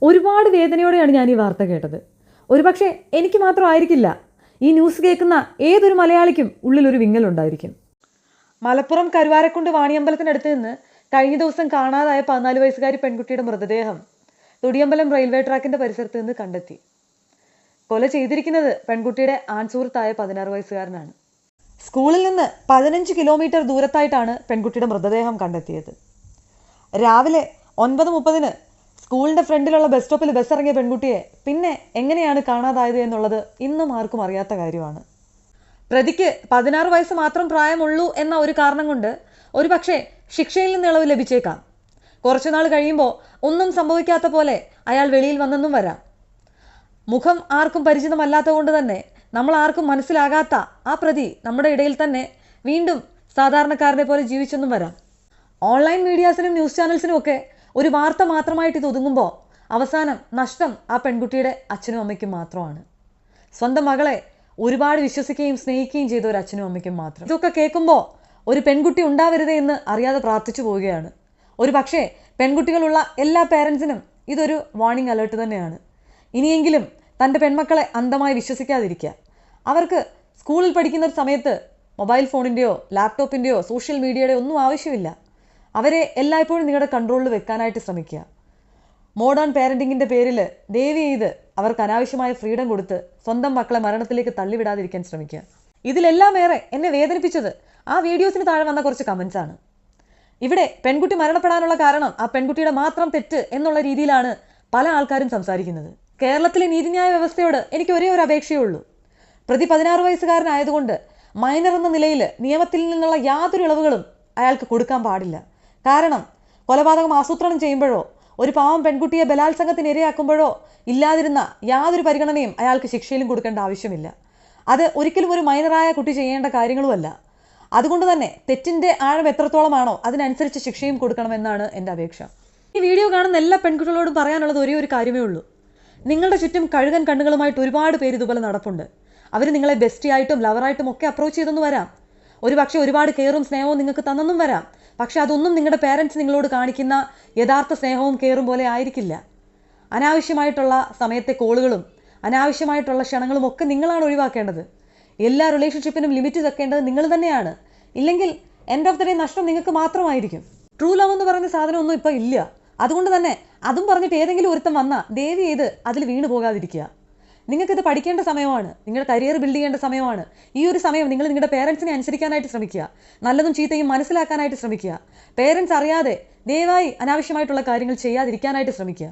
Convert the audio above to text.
ഒരുപാട് വേദനയോടെയാണ് ഞാൻ ഈ വാർത്ത കേട്ടത്. ഒരുപക്ഷെ എനിക്ക് മാത്രമായിരിക്കില്ല, ഈ ന്യൂസ് കേൾക്കുന്ന ഏതൊരു മലയാളിക്കും ഉള്ളിലൊരു വിങ്ങലുണ്ടായിരിക്കും. മലപ്പുറം കരുവാരക്കുണ്ട് വാണിയമ്പലത്തിനടുത്ത് നിന്ന് കഴിഞ്ഞ ദിവസം കാണാതായ 14 വയസ്സുകാരി പെൺകുട്ടിയുടെ മൃതദേഹം തൊടിയമ്പലം റെയിൽവേ ട്രാക്കിന്റെ പരിസരത്ത് നിന്ന് കണ്ടെത്തി. കൊല ചെയ്തിരിക്കുന്നത് പെൺകുട്ടിയുടെ ആൺസുഹൃത്തായ 16 വയസ്സുകാരനാണ്. സ്കൂളിൽ നിന്ന് 15 കിലോമീറ്റർ ദൂരത്തായിട്ടാണ് പെൺകുട്ടിയുടെ മൃതദേഹം കണ്ടെത്തിയത്. രാവിലെ 9:30 സ്കൂളിന്റെ ഫ്രണ്ടിലുള്ള ബസ് സ്റ്റോപ്പിൽ ബസ് ഇറങ്ങിയ പെൺകുട്ടിയെ പിന്നെ എങ്ങനെയാണ് കാണാതായത് എന്നുള്ളത് ഇന്നും ആർക്കും അറിയാത്ത കാര്യമാണ്. പ്രതിക്ക് 16 വയസ്സ് മാത്രം പ്രായമുള്ളൂ എന്ന ഒരു കാരണം കൊണ്ട് ഒരുപക്ഷെ ശിക്ഷയിൽ നിന്ന് ഇളവ് ലഭിച്ചേക്കാം. കുറച്ചുനാൾ കഴിയുമ്പോൾ ഒന്നും സംഭവിക്കാത്ത പോലെ അയാൾ വെളിയിൽ വന്നെന്നും വരാം. മുഖം ആർക്കും പരിചിതമല്ലാത്ത കൊണ്ട് തന്നെ നമ്മൾ ആർക്കും മനസ്സിലാകാത്ത ആ പ്രതി നമ്മുടെ ഇടയിൽ തന്നെ വീണ്ടും സാധാരണക്കാരനെ പോലെ ജീവിച്ചെന്നും വരാം. ഓൺലൈൻ മീഡിയാസിനും ന്യൂസ് ചാനൽസിനും ഒക്കെ ഒരു വാർത്ത മാത്രമായിട്ട് ഇത് ഒതുങ്ങുമ്പോൾ അവസാനം നഷ്ടം ആ പെൺകുട്ടിയുടെ അച്ഛനും അമ്മയ്ക്കും മാത്രമാണ്. സ്വന്തം മകളെ ഒരുപാട് വിശ്വസിക്കുകയും സ്നേഹിക്കുകയും ചെയ്ത ഒരു അച്ഛനും അമ്മയ്ക്കും മാത്രം. ഇതൊക്കെ കേൾക്കുമ്പോൾ ഒരു പെൺകുട്ടി ഉണ്ടാവരുതേ എന്ന് അറിയാതെ പ്രാർത്ഥിച്ചു പോവുകയാണ്. ഒരു പക്ഷേ പെൺകുട്ടികളുള്ള എല്ലാ പേരൻസിനും ഇതൊരു വാർണിംഗ് അലേർട്ട് തന്നെയാണ്. ഇനിയെങ്കിലും തൻ്റെ പെൺമക്കളെ അന്ധമായി വിശ്വസിക്കാതിരിക്കുക. അവർക്ക് സ്കൂളിൽ പഠിക്കുന്ന സമയത്ത് മൊബൈൽ ഫോണിൻ്റെയോ ലാപ്ടോപ്പിൻ്റെയോ സോഷ്യൽ മീഡിയയുടെയോ ഒന്നും ആവശ്യമില്ല. അവരെ എല്ലായ്പ്പോഴും നിങ്ങളുടെ കൺട്രോളിൽ വെക്കാനായിട്ട് ശ്രമിക്കുക. മോഡേൺ പേരൻറ്റിങ്ങിൻ്റെ പേരിൽ ദയവ് ചെയ്ത് അവർക്ക് അനാവശ്യമായ ഫ്രീഡം കൊടുത്ത് സ്വന്തം മക്കളെ മരണത്തിലേക്ക് തള്ളിവിടാതിരിക്കാൻ ശ്രമിക്കുക. ഇതിലെല്ലാം ഏറെ എന്നെ വേദനിപ്പിച്ചത് ആ വീഡിയോസിന് താഴെ വന്ന കുറച്ച് കമൻസ് ആണ്. ഇവിടെ പെൺകുട്ടി മരണപ്പെടാനുള്ള കാരണം ആ പെൺകുട്ടിയുടെ മാത്രം തെറ്റ് എന്നുള്ള രീതിയിലാണ് പല ആൾക്കാരും സംസാരിക്കുന്നത്. കേരളത്തിലെ നീതിന്യായ വ്യവസ്ഥയോട് എനിക്ക് ഒരേ ഒരു അപേക്ഷയേ ഉള്ളൂ. പ്രതി 16 വയസ്സുകാരനായതുകൊണ്ട് മൈനർ എന്ന നിലയിൽ നിയമത്തിൽ നിന്നുള്ള യാതൊരു ഇളവുകളും അയാൾക്ക് കൊടുക്കാൻ പാടില്ല. കാരണം കൊലപാതകം ആസൂത്രണം ചെയ്യുമ്പോഴോ ഒരു പാവം പെൺകുട്ടിയെ ബലാത്സംഗത്തിന് ഇരയാക്കുമ്പോഴോ ഇല്ലാതിരുന്ന യാതൊരു പരിഗണനയും അയാൾക്ക് ശിക്ഷയിലും കൊടുക്കേണ്ട ആവശ്യമില്ല. അത് ഒരിക്കലും ഒരു മൈനറായ കുട്ടി ചെയ്യേണ്ട കാര്യങ്ങളുമല്ല. അതുകൊണ്ട് തന്നെ തെറ്റിൻ്റെ ആഴം എത്രത്തോളമാണോ അതിനനുസരിച്ച് ശിക്ഷയും കൊടുക്കണമെന്നാണ് എൻ്റെ അപേക്ഷ. ഈ വീഡിയോ കാണുന്ന എല്ലാ പെൺകുട്ടികളോടും പറയാനുള്ളത് ഒരേ ഒരു കാര്യമേ ഉള്ളൂ. നിങ്ങളുടെ ചുറ്റും കഴുകൻ കണ്ണുകളുമായിട്ട് ഒരുപാട് പേര് ഇതുപോലെ നടപ്പുണ്ട്. അവർ നിങ്ങളെ ബെസ്റ്റിയായിട്ടും ലവറായിട്ടും ഒക്കെ അപ്രോച്ച് ചെയ്തെന്ന് വരാം. ഒരുപക്ഷെ ഒരുപാട് കെയറും സ്നേഹവും നിങ്ങൾക്ക് തന്നെന്നും വരാം. പക്ഷെ അതൊന്നും നിങ്ങളുടെ പേരൻസ് നിങ്ങളോട് കാണിക്കുന്ന യഥാർത്ഥ സ്നേഹവും കെയറും പോലെ ആയിരിക്കില്ല. അനാവശ്യമായിട്ടുള്ള സമയത്തെ കോളുകളും അനാവശ്യമായിട്ടുള്ള ക്ഷണങ്ങളും ഒക്കെ നിങ്ങളാണ് ഒഴിവാക്കേണ്ടത്. എല്ലാ റിലേഷൻഷിപ്പിനും ലിമിറ്റ് വെക്കേണ്ടത് നിങ്ങൾ തന്നെയാണ്. ഇല്ലെങ്കിൽ എൻഡ് ഓഫ് ദ ഡേ നഷ്ടം നിങ്ങൾക്ക് മാത്രമായിരിക്കും. ട്രൂ ലവ് എന്ന് പറയുന്ന സാധനമൊന്നും ഇപ്പോൾ ഇല്ല. അതുകൊണ്ട് തന്നെ അതും പറഞ്ഞിട്ട് ഏതെങ്കിലും ഒരുത്തം വന്നാൽ ദയവ് ചെയ്ത് അതിൽ വീണു പോകാതിരിക്കുക. നിങ്ങൾക്കിത് പഠിക്കേണ്ട സമയമാണ്. നിങ്ങളുടെ കരിയർ ബിൽഡ് ചെയ്യേണ്ട സമയമാണ്. ഈ ഒരു സമയം നിങ്ങൾ നിങ്ങളുടെ പേരൻസിനെ അനുസരിക്കാനായിട്ട് ശ്രമിക്കുക. നല്ലതും ചീത്തയും മനസ്സിലാക്കാനായിട്ട് ശ്രമിക്കുക. പേരൻസ് അറിയാതെ ദയവായി അനാവശ്യമായിട്ടുള്ള കാര്യങ്ങൾ ചെയ്യാതിരിക്കാനായിട്ട് ശ്രമിക്കുക.